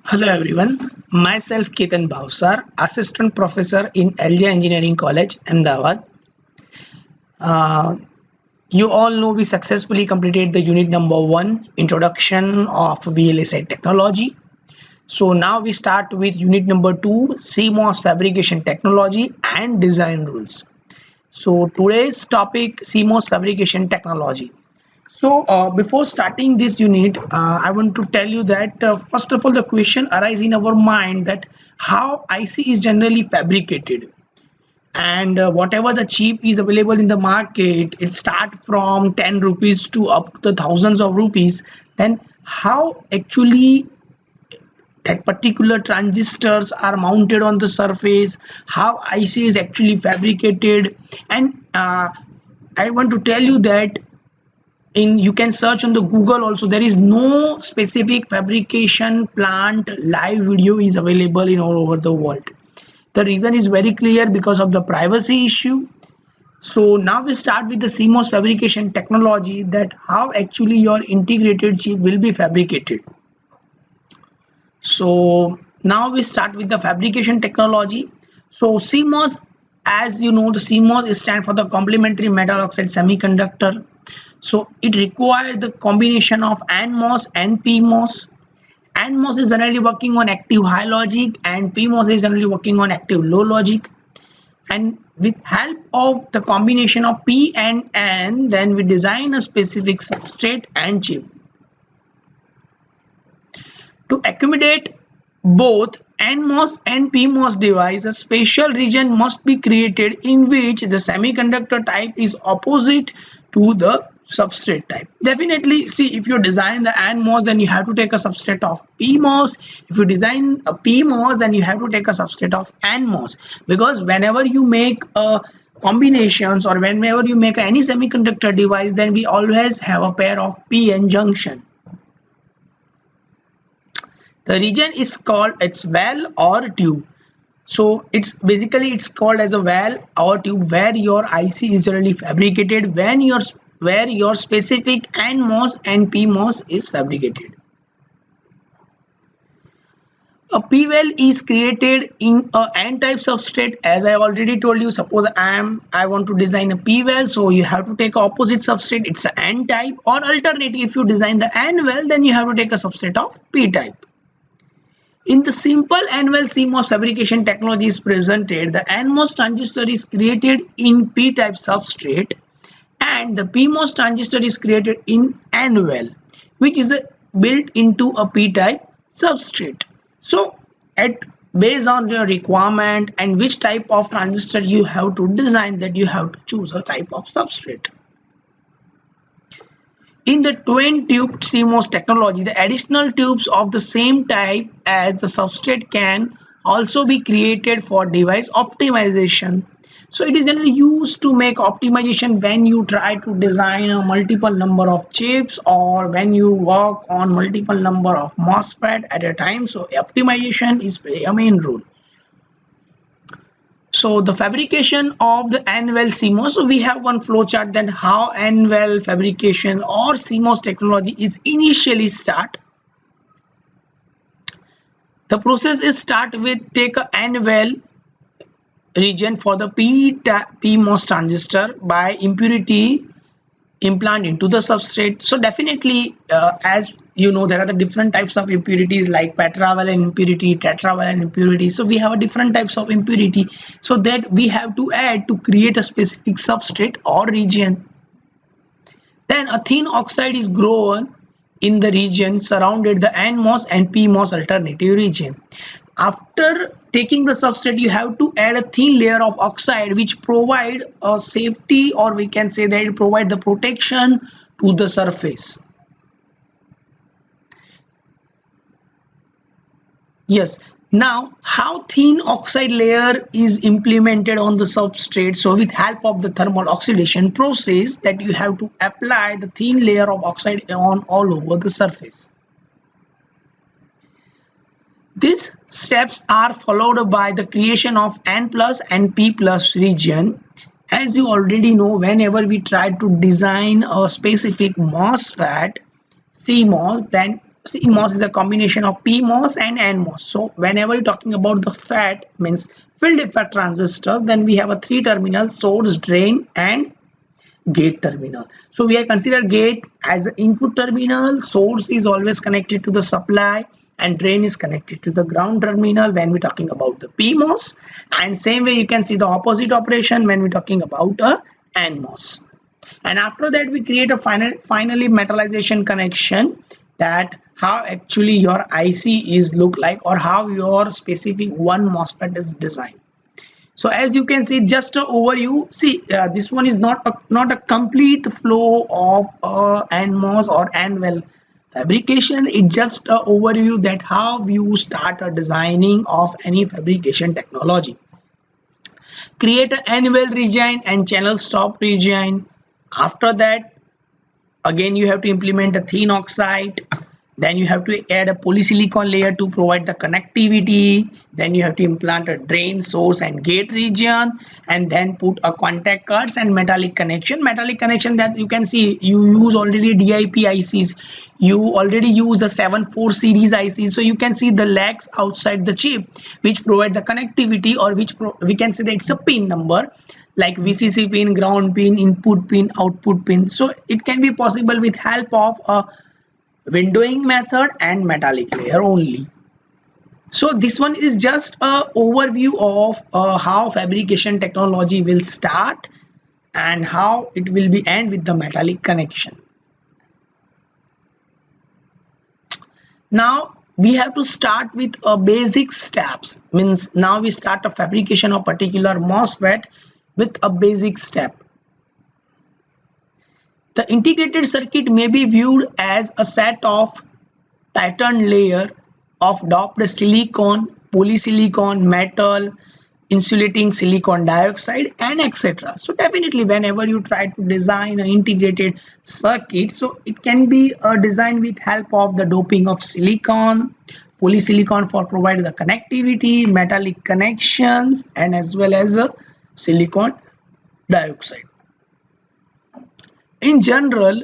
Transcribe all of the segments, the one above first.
Hello everyone, myself Ketan Bhavsar, Assistant Professor in LJ Engineering College, Ahmedabad. Uh, you all know we successfully completed the unit number 1, Introduction of VLSI Technology. So now we start with unit number 2, CMOS Fabrication Technology and Design Rules. So today's topic, CMOS Fabrication Technology. So before starting this unit, I want to tell you that first of all, the question arises in our mind that how IC is generally fabricated, and whatever the chip is available in the market, it start from 10 rupees to up to the thousands of rupees. Then how actually that particular transistors are mounted on the surface, how IC is actually fabricated, and I want to tell you that you can search on the Google also, there is no specific fabrication plant live video is available in all over the world. The reason is very clear, because of the privacy issue. So now we start with the CMOS fabrication technology, that how actually your integrated chip will be fabricated. So now we start with the fabrication technology. So CMOS, as you know, the CMOS stands for the complementary metal oxide semiconductor. So it requires the combination of NMOS and PMOS. NMOS is generally working on active high logic, and PMOS is generally working on active low logic. And with help of the combination of P and N, then we design a specific substrate and chip. To accommodate both NMOS and PMOS device, a special region must be created in which the semiconductor type is opposite to the substrate type. Definitely, see, if you design the NMOS, then you have to take a substrate of PMOS. If you design a PMOS, then you have to take a substrate of NMOS, because whenever you make a combinations, or whenever you make any semiconductor device, then we always have a pair of PN junction. The region is called its well or tube. So it's called as a well or tube, where your IC is generally fabricated, where your specific NMOS and PMOS is fabricated. A P-well is created in a N-type substrate. As I already told you, suppose I want to design a P-well, so you have to take opposite substrate, it's an N-type, or alternative, if you design the N-well, then you have to take a substrate of P-type. In the simple N-well CMOS fabrication technology is presented, the NMOS transistor is created in P-type substrate, and the PMOS transistor is created in N-well, which is built into a P-type substrate. So based on your requirement and which type of transistor you have to design, that you have to choose a type of substrate. In the twin tube CMOS technology, the additional tubes of the same type as the substrate can also be created for device optimization. So it is generally used to make optimization when you try to design a multiple number of chips, or when you work on multiple number of MOSFET at a time. So optimization is a main role. So the fabrication of the N-well CMOS, so we have one flow chart, then how N-well fabrication or CMOS technology is initially start. The process is start with take a N-well region for the PMOS transistor by impurity implant into the substrate. So definitely, as you know, there are the different types of impurities like tetravalent impurity, tetravalent impurity. So we have a different types of impurity, so that we have to add to create a specific substrate or region. Then a thin oxide is grown in the region surrounded the NMOS and PMOS alternative region. After taking the substrate, you have to add a thin layer of oxide, which provide a safety, or we can say that it provide the protection to the surface. Yes. Now, how thin oxide layer is implemented on the substrate? So with help of the thermal oxidation process, that you have to apply the thin layer of oxide on all over the surface. These steps are followed by the creation of N plus and P plus region. As you already know, whenever we try to design a specific MOSFET, CMOS, then CMOS is a combination of PMOS and NMOS. So whenever you're talking about the FET, means field effect transistor, then we have a three terminal: source, drain and gate terminal. So we are considered gate as an input terminal, source is always connected to the supply, and drain is connected to the ground terminal when we're talking about the PMOS. And same way you can see the opposite operation when we're talking about a NMOS. And after that we create a finally metallization connection, that how actually your IC is look like, or how your specific one MOSFET is designed. So as you can see, just an overview. See, this one is not a complete flow of NMOS or NWEL fabrication. It's just an overview that how you start a designing of any fabrication technology. Create an NWEL region and channel stop region. After that, again you have to implement a thin oxide. Then you have to add a polysilicon layer to provide the connectivity. Then you have to implant a drain, source and gate region, and then put a contact cards and metallic connection. Metallic connection, that you can see you use already DIP ICs. You already use a 7-4 series ICs. So you can see the legs outside the chip which provide the connectivity, or which we can say that it's a pin number, like VCC pin, ground pin, input pin, output pin. So it can be possible with help of a windowing method and metallic layer only. So this one is just a overview of how fabrication technology will start and how it will be end with the metallic connection. Now we have to start with a basic steps, means now we start a fabrication of particular MOSFET with a basic step. The integrated circuit may be viewed as a set of patterned layer of doped silicon, polysilicon, metal, insulating silicon dioxide and etc. So definitely whenever you try to design an integrated circuit, so it can be designed with help of the doping of silicon, polysilicon for providing the connectivity, metallic connections, and as well as silicon dioxide. In general,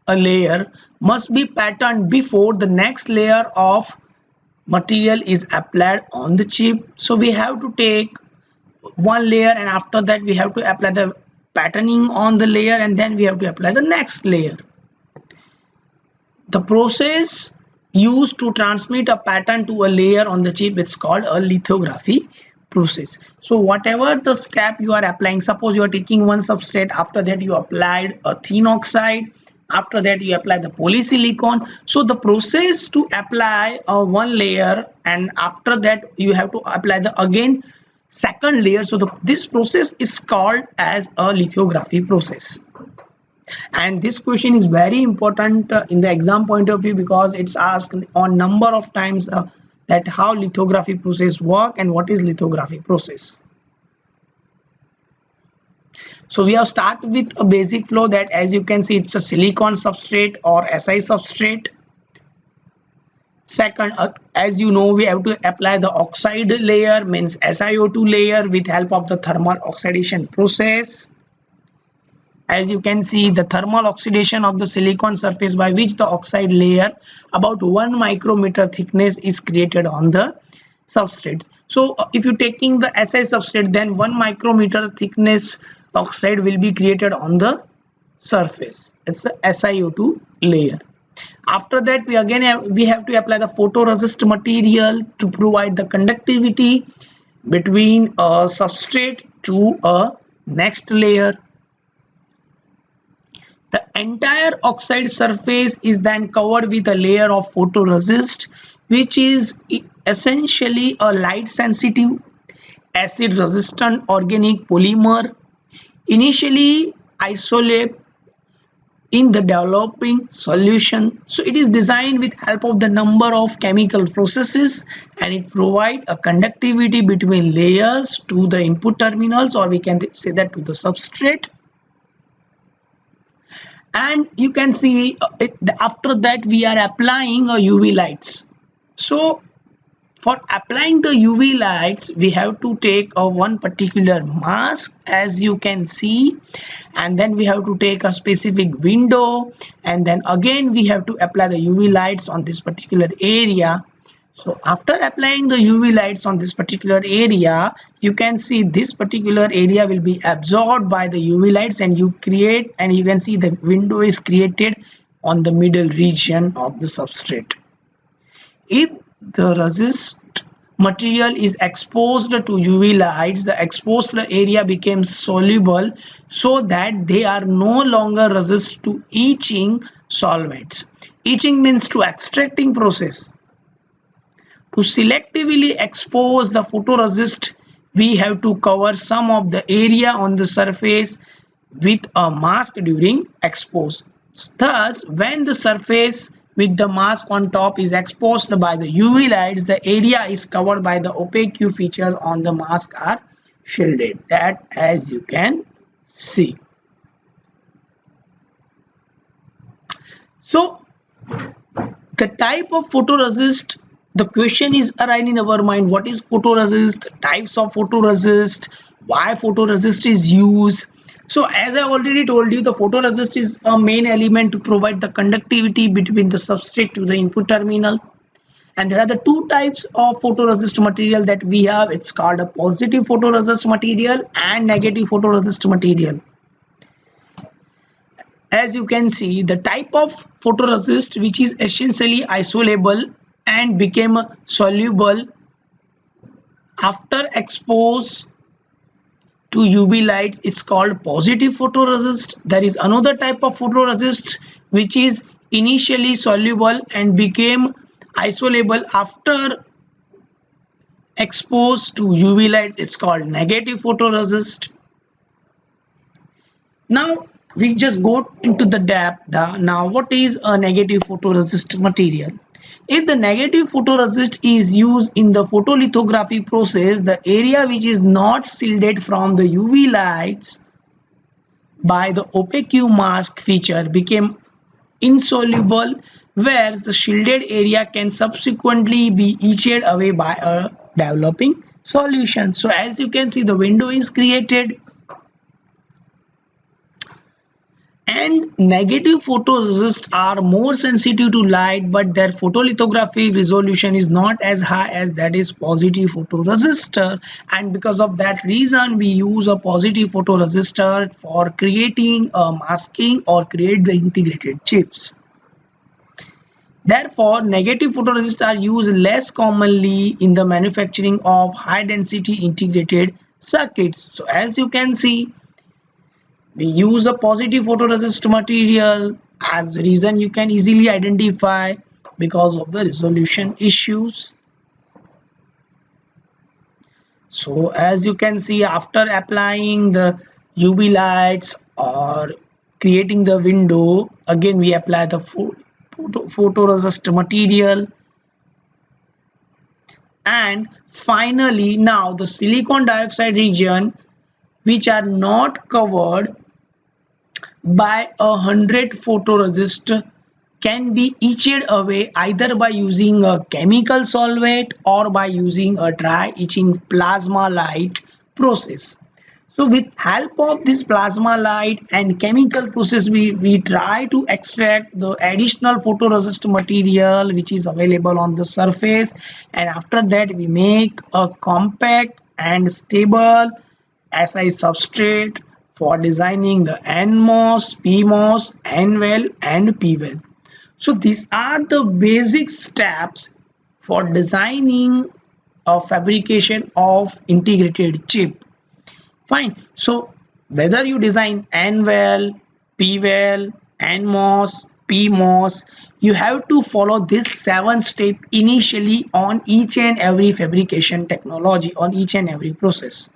a layer must be patterned before the next layer of material is applied on the chip. So we have to take one layer, and after that we have to apply the patterning on the layer, and then we have to apply the next layer. The process used to transmit a pattern to a layer on the chip, it's called a lithography process. So whatever the step you are applying, suppose you are taking one substrate, after that you applied a thin oxide, after that you apply the polysilicon. So the process to apply one layer, and after that you have to apply the again second layer. So this process is called as a lithography process. And this question is very important in the exam point of view, because it's asked on number of times that how lithography process work and what is lithography process. So we have started with a basic flow, that as you can see it's a silicon substrate or Si substrate. Second, as you know, we have to apply the oxide layer, means SiO2 layer, with help of the thermal oxidation process. As you can see, the thermal oxidation of the silicon surface, by which the oxide layer about 1 micrometer thickness is created on the substrate. So if you're taking the Si substrate, then 1 micrometer thickness oxide will be created on the surface. It's the SiO2 layer. After that we have to apply the photoresist material to provide the conductivity between a substrate to a next layer. The entire oxide surface is then covered with a layer of photoresist, which is essentially a light sensitive acid resistant organic polymer, initially isolate in the developing solution. So it is designed with help of the number of chemical processes, and it provides a conductivity between layers to the input terminals, or we can say that to the substrate. And you can see after that we are applying UV lights. So For applying the UV lights, we have to take a one particular mask, as you can see, and then we have to take a specific window, and then again we have to apply the UV lights on this particular area. So after applying the UV lights on this particular area, you can see this particular area will be absorbed by the UV lights, and you can see the window is created on the middle region of the substrate. If the resist material is exposed to UV lights, the exposed area becomes soluble so that they are no longer resist to etching solvents. Etching means to extracting process. To selectively expose the photoresist, we have to cover some of the area on the surface with a mask during expose. Thus, when the surface with the mask on top is exposed by the UV lights, the area is covered by the opaque features on the mask are shielded. That, as you can see. So, the type of photoresist, the question is arising in our mind: what is photoresist, types of photoresist, why photoresist is used. So as I already told you, the photoresist is a main element to provide the conductivity between the substrate to the input terminal. And there are the two types of photoresist material that we have. It's called a positive photoresist material and negative photoresist material. As you can see, the type of photoresist which is essentially isolable and became soluble after expose to UV lights, it's called positive photoresist. There is another type of photoresist which is initially soluble and became isolable after exposed to UV lights. It's called negative photoresist. Now we just go into the depth. Now what is a negative photoresist material? If the negative photoresist is used in the photolithography process, the area which is not shielded from the UV lights by the opaque mask feature became insoluble, whereas the shielded area can subsequently be etched away by a developing solution. So as you can see, the window is created, and negative photoresists are more sensitive to light, but their photolithography resolution is not as high as that is positive photoresistor, and because of that reason we use a positive photoresistor for creating a masking or create the integrated chips. Therefore, negative photoresists are used less commonly in the manufacturing of high density integrated circuits. So as you can see, we use a positive photoresist material. As the reason you can easily identify because of the resolution issues. So as you can see, after applying the UV lights or creating the window, again we apply the photoresist material, and finally now the silicon dioxide region which are not covered by 100 photoresist can be etched away either by using a chemical solvent or by using a dry etching plasma light process. So with help of this plasma light and chemical process, we try to extract the additional photoresist material which is available on the surface, and after that we make a compact and stable SI substrate for designing the NMOS, PMOS, N-well and P-well. So these are the basic steps for designing a fabrication of integrated chip. Fine. So whether you design N-well, P-well, NMOS, PMOS, you have to follow this 7 step initially on each and every fabrication technology, on each and every process.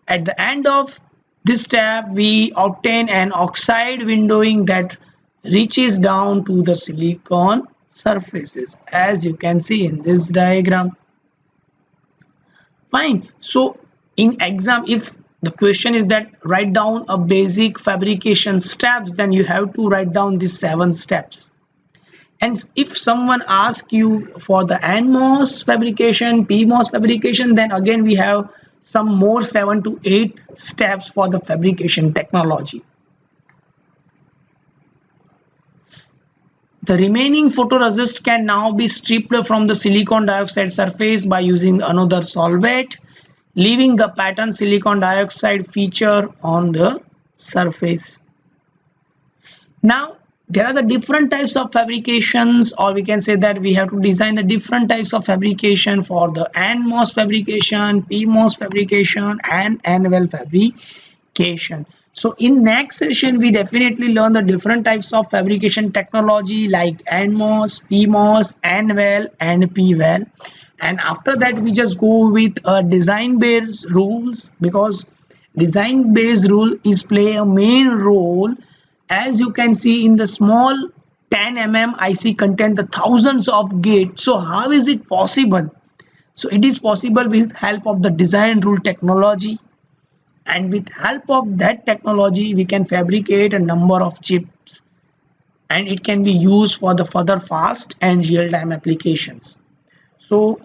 At the end of this step, we obtain an oxide windowing that reaches down to the silicon surfaces, as you can see in this diagram. Fine. So in exam, if the question is that write down a basic fabrication steps, then you have to write down these 7 steps. And if someone asks you for the NMOS fabrication, PMOS fabrication, then again we have some more 7 to 8 steps for the fabrication technology. The remaining photoresist can now be stripped from the silicon dioxide surface by using another solvent, leaving the pattern silicon dioxide feature on the surface. Now there are the different types of fabrications, or we can say that we have to design the different types of fabrication for the NMOS fabrication, PMOS fabrication, and NWEL fabrication. So in next session we definitely learn the different types of fabrication technology like NMOS, PMOS, NWEL, and PWEL. And after that we just go with design based rules, because design based rule is play a main role. As you can see in the small 10 mm IC contain the thousands of gates. So how is it possible? So it is possible with help of the design rule technology, and with help of that technology we can fabricate a number of chips, and it can be used for the further fast and real-time applications. So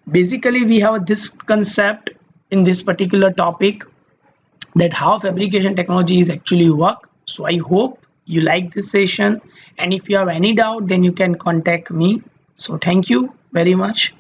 basically we have this concept in this particular topic, that how fabrication technology is actually work. So I hope you like this session, and if you have any doubt then you can contact me. So thank you very much.